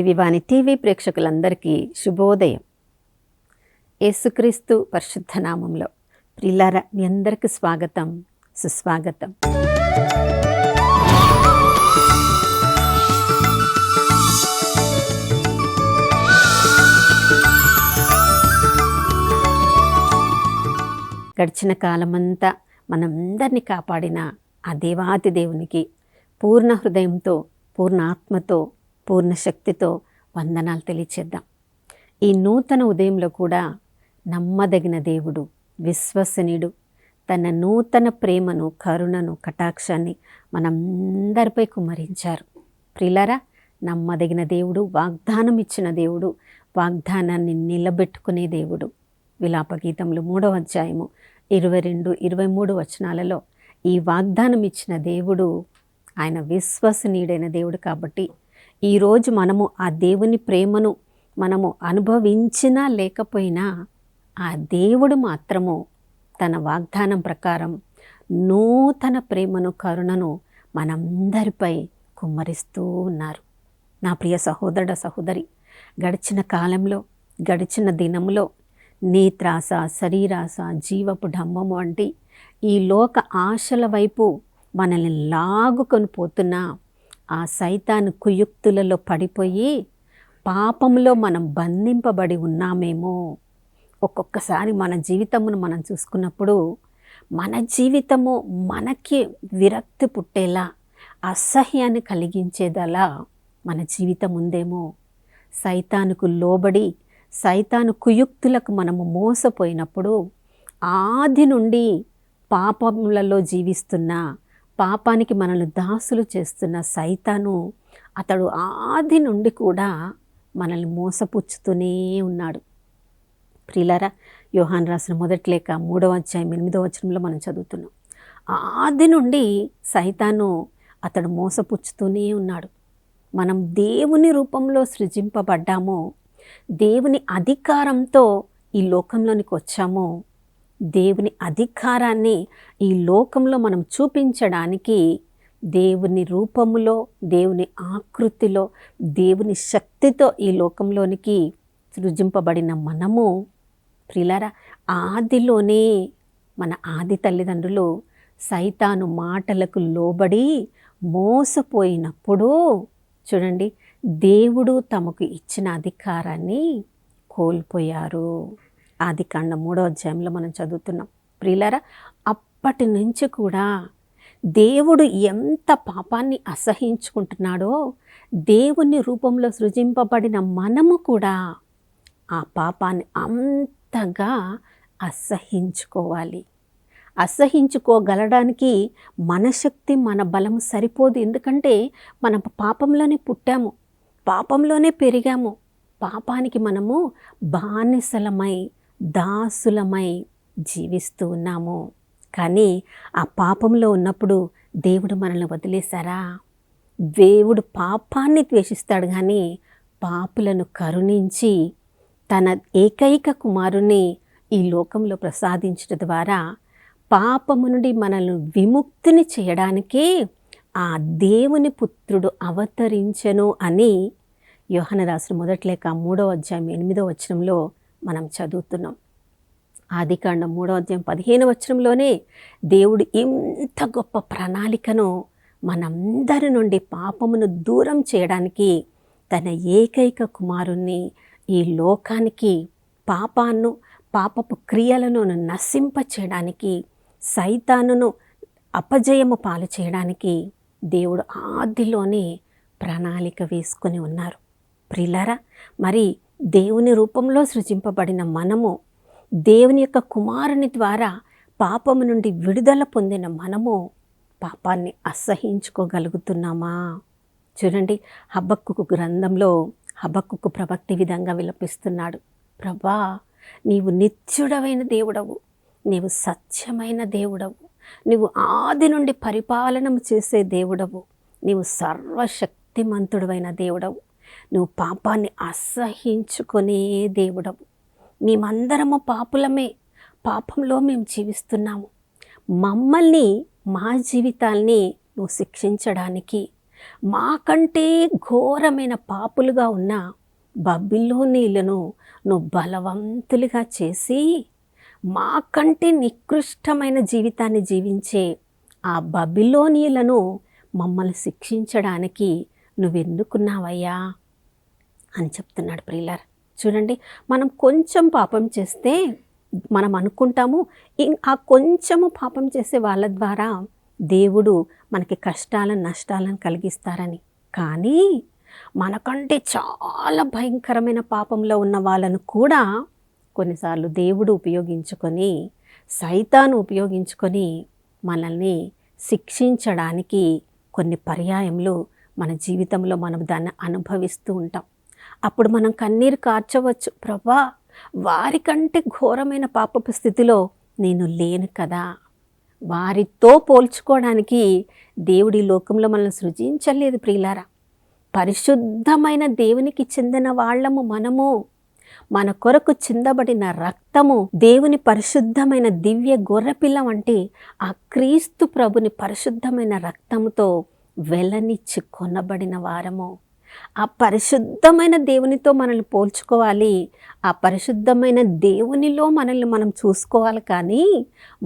దివ్యవాణి TV ప్రేక్షకులందరికీ శుభోదయం. యేసుక్రీస్తు పరిశుద్ధ నామంలో ప్రియులారా, మీ అందరికీ స్వాగతం, సుస్వాగతం. గడిచిన కాలమంతా మనందరినీ కాపాడిన ఆ దేవాతి దేవునికి పూర్ణ హృదయంతో, పూర్ణ ఆత్మతో, పూర్ణ శక్తితో వందనాలు తెలియచేద్దాం. ఈ నూతన ఉదయంలో కూడా నమ్మదగిన దేవుడు, విశ్వసనీయుడు, తన నూతన ప్రేమను, కరుణను, కటాక్షాన్ని మనందరిపై కుమ్మరించారు. ప్రియులారా, నమ్మదగిన దేవుడు, వాగ్దానం ఇచ్చిన దేవుడు, వాగ్దానాన్ని నిలబెట్టుకునే దేవుడు. విలాపగీతములు 3వ అధ్యాయము 22, 23 వచనాలలో ఈ వాగ్దానం ఇచ్చిన దేవుడు ఆయన విశ్వసనీయుడైన దేవుడు. కాబట్టి ఈరోజు మనము ఆ దేవుని ప్రేమను మనము అనుభవించినా లేకపోయినా ఆ దేవుడు మాత్రము తన వాగ్దానం ప్రకారం నూతన ప్రేమను, కరుణను మనందరిపై కుమ్మరిస్తూ ఉన్నారు. నా ప్రియ సహోదర సహోదరి, గడిచిన కాలంలో, గడిచిన దినంలో నేత్రాస, శరీరాస, జీవపు డంబము వంటి ఈ లోక ఆశల వైపు మనల్ని లాగుకొని పోతున్న ఆ సైతాను కుయుక్తులలో పడిపోయి పాపంలో మనం బంధింపబడి ఉన్నామేమో. ఒక్కొక్కసారి మన జీవితమును మనం చూసుకున్నప్పుడు మన జీవితము మనకి విరక్తి పుట్టేలా, అసహ్యాన్ని కలిగించేదలా మన జీవితం ఉందేమో. సైతానుకు లోబడి, సైతాను కుయుక్తులకు మనము మోసపోయినప్పుడు ఆది నుండి పాపములలో జీవిస్తున్న, పాపానికి మనల్ని దాసులు చేస్తున్న సైతాను, అతడు ఆది నుండి కూడా మనల్ని మోసపుచ్చుతూనే ఉన్నాడు. ప్రియులారా, యోహాను రాసిన మొదటి లేఖ 3వ అధ్యాయం 8వ వచనంలో మనం చదువుతున్నాం. ఆది నుండి సైతాను అతడు మోసపుచ్చుతూనే ఉన్నాడు. మనం దేవుని రూపంలో సృజింపబడ్డాము, దేవుని అధికారంతో ఈ లోకంలోనికి వచ్చాము. దేవుని అధికారాన్ని ఈ లోకంలో మనం చూపించడానికి దేవుని రూపములో, దేవుని ఆకృతిలో, దేవుని శక్తితో ఈ లోకంలోనికి సృజింపబడిన మనము ప్రియులారా, ఆదిలోనే మన ఆది తల్లిదండ్రులు సైతాను మాటలకు లోబడి మోసపోయినప్పుడు చూడండి, దేవుడు తమకు ఇచ్చిన అధికారాన్ని కోల్పోయారు. ఆదికాండం 3వ అధ్యాయంలో మనం చదువుతున్నాం. ప్రియులారా, అప్పటి నుంచి కూడా దేవుడు ఎంత పాపాన్ని అసహించుకుంటున్నాడో, దేవుని రూపంలో సృజింపబడిన మనము కూడా ఆ పాపాన్ని అంతగా అసహించుకోవాలి. అసహించుకోగలడానికి మన శక్తి, మన బలము సరిపోదు. ఎందుకంటే మనం పాపంలోనే పుట్టాము, పాపంలోనే పెరిగాము. పాపానికి మనము బానిసలమై, దాసులమై జీవిస్తూ ఉన్నాము. కానీ ఆ పాపంలో ఉన్నప్పుడు దేవుడు మనల్ని వదిలేశారా? దేవుడు పాపాన్ని ద్వేషిస్తాడు, కానీ పాపులను కరుణించి తన ఏకైక కుమారుని ఈ లోకంలో ప్రసాదించడం ద్వారా పాపము నుండి మనల్ని విముక్తిని చేయడానికి ఆ దేవుని పుత్రుడు అవతరించెను అని యోహాను రాసిన మొదటి లేఖ 3వ అధ్యాయం 8వ వచనంలో మనం చదువుతున్నాం. ఆదికాండం 3వ అధ్యాయం 15వ వచనంలోనే దేవుడు ఇంత గొప్ప ప్రణాళికను మనందరి నుండి పాపమును దూరం చేయడానికి తన ఏకైక కుమారుణ్ణి ఈ లోకానికి, పాపాన్ని, పాపపు క్రియలను నశింప చేయడానికి, సైతానును అపజయము పాలు చేయడానికి దేవుడు ఆదిలోనే ప్రణాళిక వేసుకొని ఉన్నారు. ప్రియులారా, మరి దేవుని రూపంలో సృజింపబడిన మనము, దేవుని యొక్క కుమారుని ద్వారా పాపము నుండి విడుదల పొందిన మనము పాపాన్ని అసహించుకోగలుగుతున్నామా? చూడండి, హబక్కూకు గ్రంథంలో హబక్కూకు ప్రవక్త విధంగా విలపిస్తున్నాడు. ప్రభా, నీవు నిత్యుడవైన దేవుడవు, నీవు సత్యమైన దేవుడవు, నీవు ఆది నుండి పరిపాలన చేసే దేవుడవు, నీవు సర్వశక్తిమంతుడవైన దేవుడవు, నువ్వు పాపాన్ని అసహించుకునే దేవుడవు. మేమందరము పాపులమే, పాపంలో మేము జీవిస్తున్నాము. మమ్మల్ని, మా జీవితాల్ని నువ్వు శిక్షించడానికి, మాకంటే ఘోరమైన పాపులుగా ఉన్న బబిలోనీయులను నువ్వు బలవంతులుగా చేసి మాకంటే నికృష్టమైన జీవితాన్ని జీవించే ఆ బబిలోనీయులను మమ్మల్ని శిక్షించడానికి నువ్వెందుకున్నావయ్యా అని చెప్తున్నాడు ప్రియులారా. చూడండి, మనం కొంచెం పాపం చేస్తే మనం అనుకుంటాము ఆ కొంచెము పాపం చేసే వాళ్ళ ద్వారా దేవుడు మనకి కష్టాలను నష్టాలను కలిగిస్తారని. కానీ మనకంటే చాలా భయంకరమైన పాపంలో ఉన్న వాళ్ళను కూడా కొన్నిసార్లు దేవుడు ఉపయోగించుకొని, సైతాను ఉపయోగించుకొని మనల్ని శిక్షించడానికి కొన్ని పర్యాయములు మన జీవితంలో మనం దాన్ని అనుభవిస్తూ ఉంటాం. అప్పుడు మనం కన్నీరు కార్చవచ్చు, ప్రభా వారికంటే ఘోరమైన పాపపు స్థితిలో నేను లేను కదా. వారితో పోల్చుకోవడానికి దేవుడి లోకంలో మనల్ని సృజించలేదు ప్రియులారా. పరిశుద్ధమైన దేవునికి చెందిన వాళ్ళము మనము. మన కొరకు చిందబడిన రక్తము దేవుని పరిశుద్ధమైన దివ్య గొర్రెపిల్ల వంటి ఆ క్రీస్తు ప్రభుని పరిశుద్ధమైన రక్తముతో వెలనిచ్చి కొనబడిన వారము. ఆ పరిశుద్ధమైన దేవునితో మనల్ని పోల్చుకోవాలి. ఆ పరిశుద్ధమైన దేవునిలో మనల్ని మనం చూసుకోవాలి. కానీ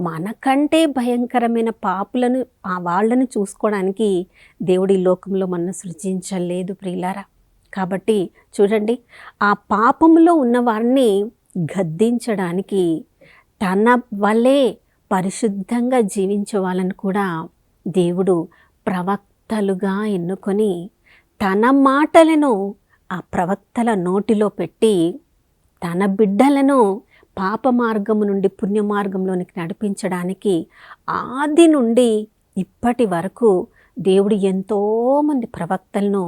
మనకంటే భయంకరమైన పాపులను వాళ్ళని చూసుకోవడానికి దేవుడి లోకంలో మనల్ని సృజించలేదు ప్రియులారా. కాబట్టి చూడండి, ఆ పాపంలో ఉన్న వారిని గద్దించడానికి తన వలె పరిశుద్ధంగా జీవించే వాళ్ళని కూడా దేవుడు ప్రవక్తలుగా ఎన్నుకొని తన మాటలను ఆ ప్రవక్తల నోటిలో పెట్టి తన బిడ్డలను పాప మార్గము నుండి పుణ్య మార్గంలోనికి నడిపించడానికి ఆది నుండి ఇప్పటి వరకు దేవుడు ఎంతోమంది ప్రవక్తలను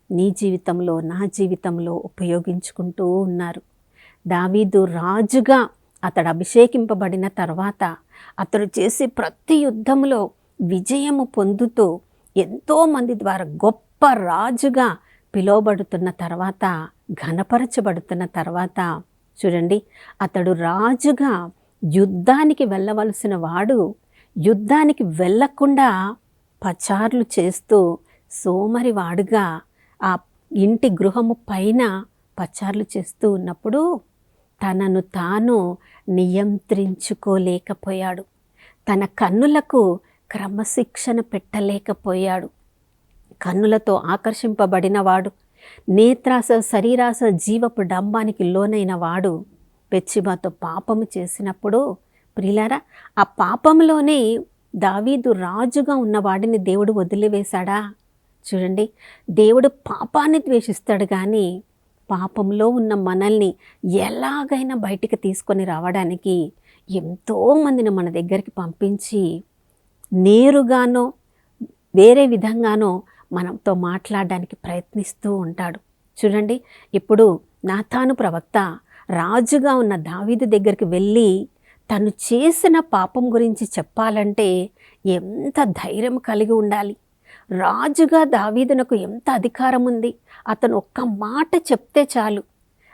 నీ జీవితంలో నా జీవితంలో ఉపయోగించుకుంటూ ఉన్నారు. దావీదు రాజుగా అతడు అభిషేకింపబడిన తర్వాత అతడు చేసే ప్రతి యుద్ధంలో విజయము పొందుతూ ఎంతోమంది ద్వారా గొప్ప రాజుగా పిలువబడుతున్న తర్వాత, ఘనపరచబడుతున్న తర్వాత చూడండి, అతడు రాజుగా యుద్ధానికి వెళ్ళవలసిన వాడు యుద్ధానికి వెళ్ళకుండా పచార్లు చేస్తూ సోమరివాడుగా ఆ ఇంటి గృహము పైన పచార్లు చేస్తూ ఉన్నప్పుడు తనను తాను నియంత్రించుకోలేకపోయాడు. తన కన్నులకు క్రమశిక్షణ పెట్టలేకపోయాడు. కన్నులతో ఆకర్షింపబడినవాడు, నేత్రాస శరీరాస జీవపు డంబానికి లోనైన వాడు బెత్షెబాతో పాపము చేసినప్పుడు ప్రియులారా, ఆ పాపంలోనే దావీదు రాజుగా ఉన్నవాడిని దేవుడు వదిలివేశాడా? చూడండి, దేవుడు పాపాన్ని ద్వేషిస్తాడు, కానీ పాపంలో ఉన్న మనల్ని ఎలాగైనా బయటికి తీసుకొని రావడానికి ఎంతోమందిని మన దగ్గరికి పంపించి నేరుగానో వేరే విధంగానో మనతో మాట్లాడడానికి ప్రయత్నిస్తూ ఉంటాడు. చూడండి, ఇప్పుడు నాతాను ప్రవక్త రాజుగా ఉన్న దావీదు దగ్గరికి వెళ్ళి తను చేసిన పాపం గురించి చెప్పాలంటే ఎంత ధైర్యం కలిగి ఉండాలి. రాజుగా దావీదునకు ఎంత అధికారం ఉంది. అతను ఒక్క మాట చెప్తే చాలు,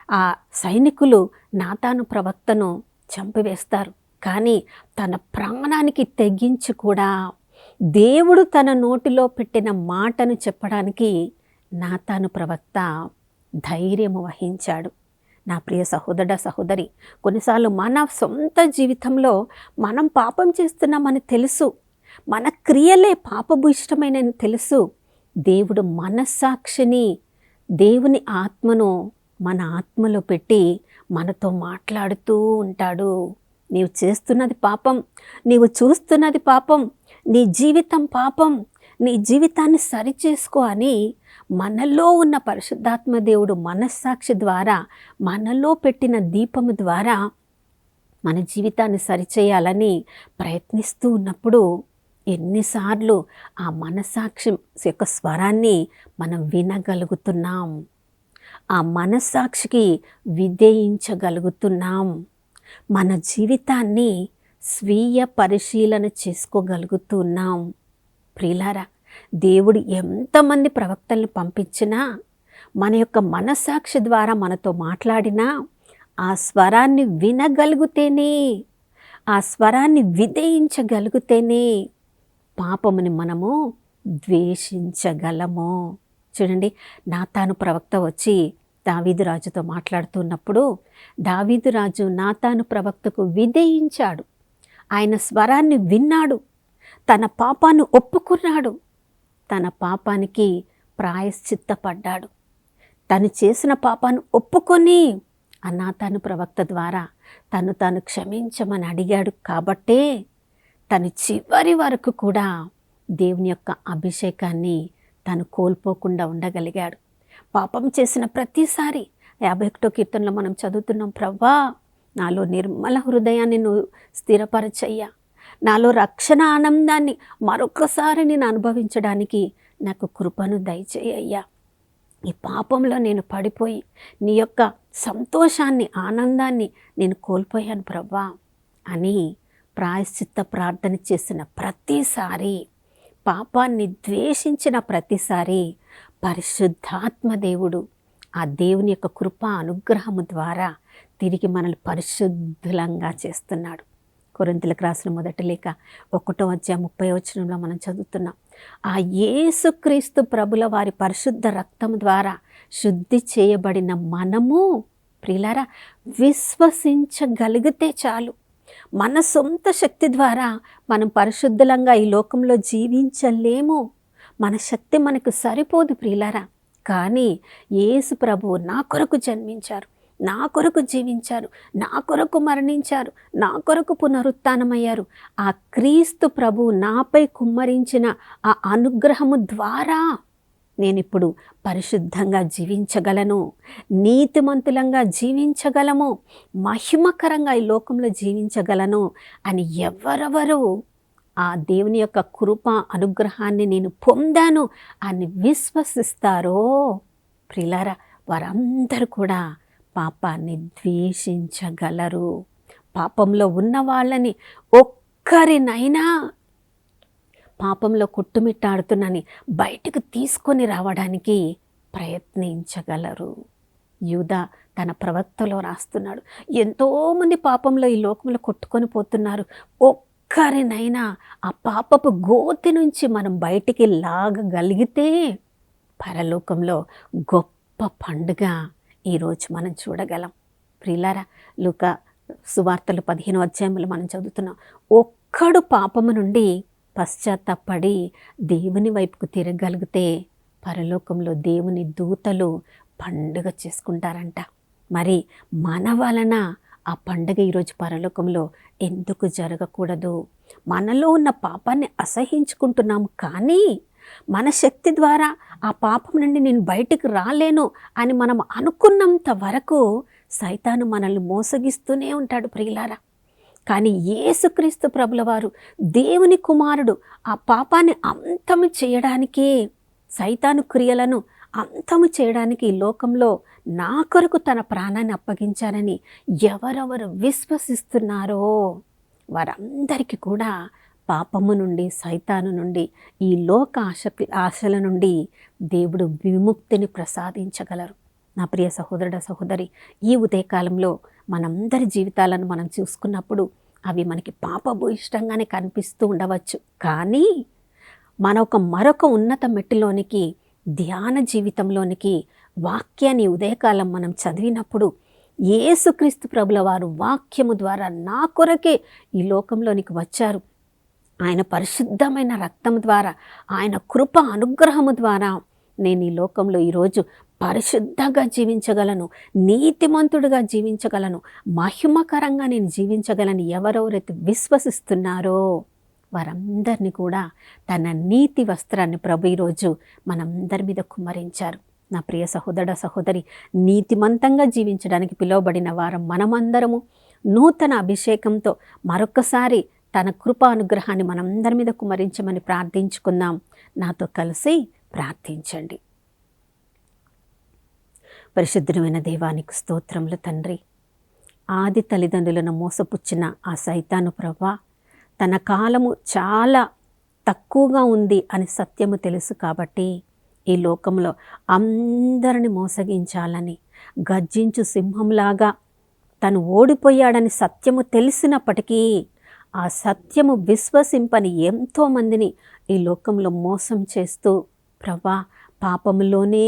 ఆ సైనికులు నాతాను ప్రవక్తను చంపివేస్తారు. కానీ తన ప్రాణానికి తెగించి కూడా దేవుడు తన నోటిలో పెట్టిన మాటను చెప్పడానికి నాతాను ప్రవక్త ధైర్యము వహించాడు. నా ప్రియ సహోదర సహోదరి, కొన్నిసార్లు మన సొంత జీవితంలో మనం పాపం చేస్తున్నామని తెలుసు, మన క్రియలే పాపభూయిష్టమైనని తెలుసు. దేవుడు మనస్సాక్షిని, దేవుని ఆత్మను మన ఆత్మలో పెట్టి మనతో మాట్లాడుతూ ఉంటాడు. నీవు చేస్తున్నది పాపం, నీవు చూస్తున్నది పాపం, నీ జీవితం పాపం, నీ జీవితాన్ని సరిచేసుకో అని మనలో ఉన్న పరిశుద్ధాత్మ దేవుడు మనస్సాక్షి ద్వారా, మనలో పెట్టిన దీపము ద్వారా మన జీవితాన్ని సరిచేయాలని ప్రయత్నిస్తూ ఉన్నప్పుడు ఎన్నిసార్లు ఆ మనస్సాక్షి యొక్క స్వరాన్ని మనం వినగలుగుతున్నాం, ఆ మనస్సాక్షికి విధేయించగలుగుతున్నాం, మన జీవితాన్ని స్వీయ పరిశీలన చేసుకోగలుగుతున్నాం. ప్రియులారా, దేవుడు ఎంతమంది ప్రవక్తల్ని పంపించినా, మన యొక్క మనస్సాక్షి ద్వారా మనతో మాట్లాడినా ఆ స్వరాన్ని వినగలిగితేనే, ఆ స్వరాన్ని విధేయించగలిగితేనే పాపముని మనము ద్వేషించగలమో? చూడండి, నాతాను ప్రవక్త వచ్చి దావీదు రాజుతో మాట్లాడుతున్నప్పుడు దావీదు రాజు నాతాను ప్రవక్తకు విధేయించాడు. ఆయన స్వరాన్ని విన్నాడు, తన పాపాన్ని ఒప్పుకున్నాడు, తన పాపానికి ప్రాయశ్చిత్తపడ్డాడు. తను చేసిన పాపాన్ని ఒప్పుకొని ఆ నాతాను ప్రవక్త ద్వారా తాను క్షమించమని అడిగాడు. కాబట్టే తను చివరి వరకు కూడా దేవుని యొక్క అభిషేకాన్ని తను కోల్పోకుండా ఉండగలిగాడు. పాపం చేసిన ప్రతిసారి 51వ కీర్తనలో మనం చదువుతున్నాం, ప్రవ్వా నాలో నిర్మల హృదయాన్ని నువ్వు స్థిరపరచయ్యా, నాలో రక్షణ ఆనందాన్ని మరొకసారి నేను అనుభవించడానికి నాకు కృపను దయచేయ్యా. ఈ పాపంలో నేను పడిపోయి నీ యొక్క సంతోషాన్ని ఆనందాన్ని నేను కోల్పోయాను ప్రవ్వా అని ప్రాయశ్చిత్త ప్రార్థన చేసిన ప్రతిసారి, పాపాన్ని ద్వేషించిన ప్రతిసారి పరిశుద్ధాత్మ దేవుడు ఆ దేవుని యొక్క కృప అనుగ్రహము ద్వారా తిరిగి మనల్ని పరిశుద్ధులంగా చేస్తున్నాడు. కొరింథీయులకు రాసిన మొదటి లేఖ 1వ అధ్యాయం 30వ వచనంలో మనం చదువుతున్నాం, ఆ యేసుక్రీస్తు ప్రభుల వారి పరిశుద్ధ రక్తం ద్వారా శుద్ధి చేయబడిన మనము ప్రియులారా విశ్వసించగలిగితే చాలు. మన సొంత శక్తి ద్వారా మనం పరిశుద్ధులంగా ఈ లోకంలో జీవించలేము. మన శక్తి మనకు సరిపోదు ప్రియులారా. కానీ యేసు ప్రభువు నా కొరకు జన్మించారు, నా కొరకు జీవించారు, నా కొరకు మరణించారు, నా కొరకు పునరుత్థానమయ్యారు. ఆ క్రీస్తు ప్రభువు నాపై కుమ్మరించిన ఆ అనుగ్రహము ద్వారా నేనిప్పుడు పరిశుద్ధంగా జీవించగలను, నీతిమంతులంగా జీవించగలము, మహిమకరంగా ఈ లోకంలో జీవించగలను అని ఎవరెవరు ఆ దేవుని యొక్క కృప అనుగ్రహాన్ని నేను పొందాను అని విశ్వసిస్తారో ప్రియులారా, వారందరూ కూడా పాపాన్ని ద్వేషించగలరు. పాపంలో ఉన్న వాళ్ళని ఒక్కరినైనా పాపంలో కొట్టుమిట్టాడుతున్నాని బయటకు తీసుకొని రావడానికి ప్రయత్నించగలరు. యూదా తన ప్రవక్తలో రాస్తున్నాడు, ఎంతోమంది పాపంలో ఈ లోకంలో కొట్టుకొని పోతున్నారు, ఒక్కరినైనా ఆ పాపపు గోతి నుంచి మనం బయటికి లాగగలిగితే పరలోకంలో గొప్ప పండుగ ఈరోజు మనం చూడగలం. ప్రియులారా, లూకా సువార్తలు 15వ అధ్యాయంలో మనం చదువుతున్నాం, ఒక్కడు పాపము నుండి పశ్చాత్తాపడి దేవుని వైపుకు తిరగలిగితే పరలోకంలో దేవుని దూతలు పండుగ చేసుకుంటారంట. మరి మన వలన ఆ పండుగ ఈరోజు పరలోకంలో ఎందుకు జరగకూడదు? మనలో ఉన్న పాపాన్ని అసహించుకుంటున్నాము, కానీ మన శక్తి ద్వారా ఆ పాపం నుండి నేను బయటకు రాలేను అని మనం అనుకున్నంత వరకు సైతాను మనల్ని మోసగిస్తూనే ఉంటాడు ప్రియులారా. కానీ యేసుక్రీస్తు ప్రభుల వారు దేవుని కుమారుడు ఆ పాపాన్ని అంతము చేయడానికి, సైతాను క్రియలను అంతము చేయడానికి ఈ లోకంలో నా కొరకు తన ప్రాణాన్ని అప్పగించారని ఎవరెవరు విశ్వసిస్తున్నారో వారందరికీ కూడా పాపము నుండి, సైతాను నుండి, ఈ లోక ఆశల నుండి దేవుడు విముక్తిని ప్రసాదించగలరు. నా ప్రియ సహోదరుడ సహోదరి, ఈ ఉదయకాలంలో మనందరి జీవితాలను మనం చూసుకున్నప్పుడు అవి మనకి పాపభూయిష్టంగానే కనిపిస్తూ ఉండవచ్చు. కానీ మరొక ఉన్నత మెట్టులోనికి, ధ్యాన జీవితంలోనికి వాక్యాన్ని ఉదయకాలం మనం చదివినప్పుడు యేసుక్రీస్తు ప్రభుల వారు వాక్యము ద్వారా నా కొరకే ఈ లోకంలోనికి వచ్చారు, ఆయన పరిశుద్ధమైన రక్తం ద్వారా, ఆయన కృప అనుగ్రహము ద్వారా నేను ఈ లోకంలో ఈరోజు పరిశుద్ధంగా జీవించగలను, నీతిమంతుడిగా జీవించగలను, మహిమకరంగా నేను జీవించగలను ఎవరెవరైతే విశ్వసిస్తున్నారో వారందరినీ కూడా తన నీతి వస్త్రాన్ని ప్రభు ఈరోజు మనందరి మీద కుమ్మరించారు. నా ప్రియ సహోదర సహోదరి, నీతిమంతంగా జీవించడానికి పిలువబడిన వారం మనమందరము నూతన అభిషేకంతో మరొకసారి తన కృపా అనుగ్రహాన్ని మనందరి మీద కుమ్మరించమని ప్రార్థించుకుందాం. నాతో కలిసి ప్రార్థించండి. పరిశుద్ధమైన దేవానికి స్తోత్రములు తండ్రి. ఆది తల్లిదండ్రులను మోసపుచ్చిన ఆ సైతాను ప్రభా, తన కాలము చాలా తక్కువగా ఉంది అని సత్యము తెలుసు కాబట్టి ఈ లోకంలో అందరిని మోసగించాలని, గర్జించు సింహంలాగా తను ఓడిపోయాడని సత్యము తెలిసినప్పటికీ ఆ సత్యము విశ్వసింపని ఎంతోమందిని ఈ లోకంలో మోసం చేస్తూ ప్రభా పాపములోనే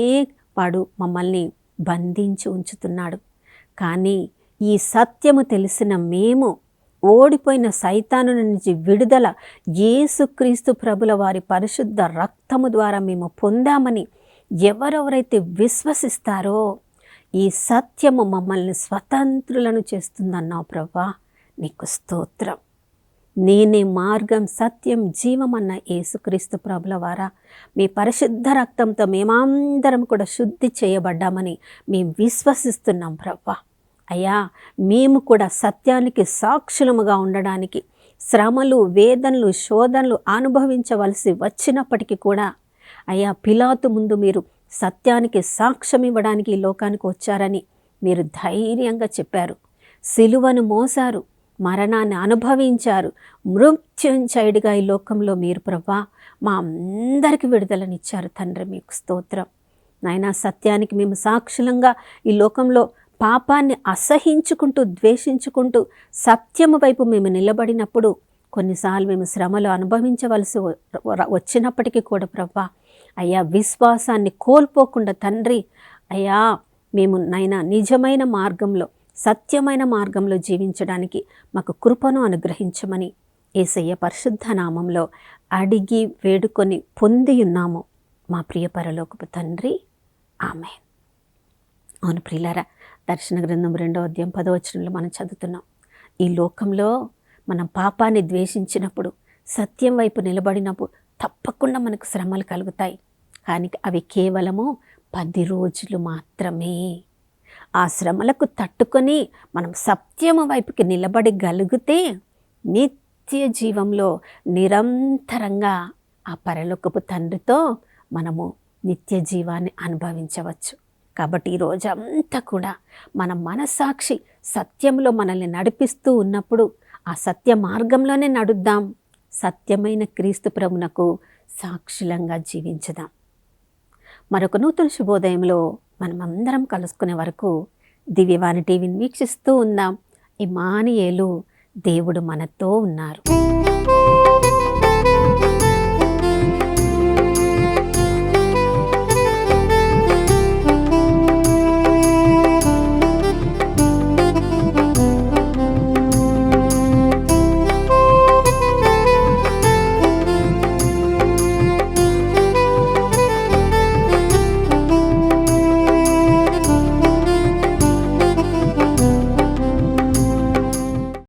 వాడు మమ్మల్ని బంధించి ఉంచుతున్నాడు. కానీ ఈ సత్యము తెలిసిన మేము ఓడిపోయిన సైతాను నుంచి విడుదల యేసుక్రీస్తు ప్రభుల వారి పరిశుద్ధ రక్తము ద్వారా మేము పొందామని ఎవరెవరైతే విశ్వసిస్తారో ఈ సత్యము మమ్మల్ని స్వతంత్రులను చేస్తుందన్నావు ప్రభా. నీకు స్తోత్రం. నేనే మార్గం సత్యం జీవమన్న యేసుక్రీస్తు ప్రభుల వారా మీ పరిశుద్ధ రక్తంతో మేమందరం కూడా శుద్ధి చేయబడ్డామని మేము విశ్వసిస్తున్నాం ప్రభా. అయ్యా మేము కూడా సత్యానికి సాక్షులముగా ఉండడానికి శ్రమలు వేదనలు శోధనలు అనుభవించవలసి వచ్చినప్పటికీ కూడా అయ్యా పిలాతు ముందు మీరు సత్యానికి సాక్ష్యం ఇవ్వడానికి ఈ లోకానికి వచ్చారని మీరు ధైర్యంగా చెప్పారు. సిలువను మోసారు, మరణాన్ని అనుభవించారు, మృత్యుంజయుడిగా ఈ లోకంలో మీరు ప్రభా మా అందరికి విడుదలనిచ్చారు తండ్రి. మీకు స్తోత్రం నాయనా. సత్యానికి మేము సాక్షులంగా ఈ లోకంలో పాపాన్ని అసహించుకుంటూ ద్వేషించుకుంటూ సత్యము వైపు మేము నిలబడినప్పుడు కొన్నిసార్లు మేము శ్రమలు అనుభవించవలసి వచ్చినప్పటికీ కూడా ప్రభా అయ్యా విశ్వాసాన్ని కోల్పోకుండా తండ్రి అయ్యా మేము నైనా నిజమైన మార్గంలో సత్యమైన మార్గంలో జీవించడానికి మాకు కృపను అనుగ్రహించమని యేసయ్య పరిశుద్ధ నామంలో అడిగి వేడుకొని పొంది ఉన్నాము మా ప్రియ పరలోకపు తండ్రి. ఆమేన్. అవును ప్రియులారా, దర్శన గ్రంథం 2వ అధ్యాయం 10వ వచనంలో మనం చదువుతున్నాం. ఈ లోకంలో మనం పాపాన్ని ద్వేషించినప్పుడు సత్యం వైపు నిలబడినప్పుడు తప్పకుండా మనకు శ్రమలు కలుగుతాయి. కానీ అవి కేవలము 10 రోజులు మాత్రమే. ఆ శ్రమలకు తట్టుకొని మనం సత్యము వైపుకి నిలబడగలిగితే నిత్య జీవంలో నిరంతరంగా ఆ పరలోకపు తండ్రితో మనము నిత్య జీవాన్ని అనుభవించవచ్చు. కాబట్టి ఈ రోజంతా కూడా మన మనస్సాక్షి సత్యంలో మనల్ని నడిపిస్తూ ఉన్నప్పుడు ఆ సత్య మార్గంలోనే నడుద్దాం. సత్యమైన క్రీస్తు ప్రభునకు సాక్షులంగా జీవించుదాం. మరొక నూతన శుభోదయంలో మనమందరం కలుసుకునే వరకు దివ్యవాణి టీవీని వీక్షిస్తూ ఉందాం. ఇమ్మానుయేలు, దేవుడు మనతో ఉన్నారు.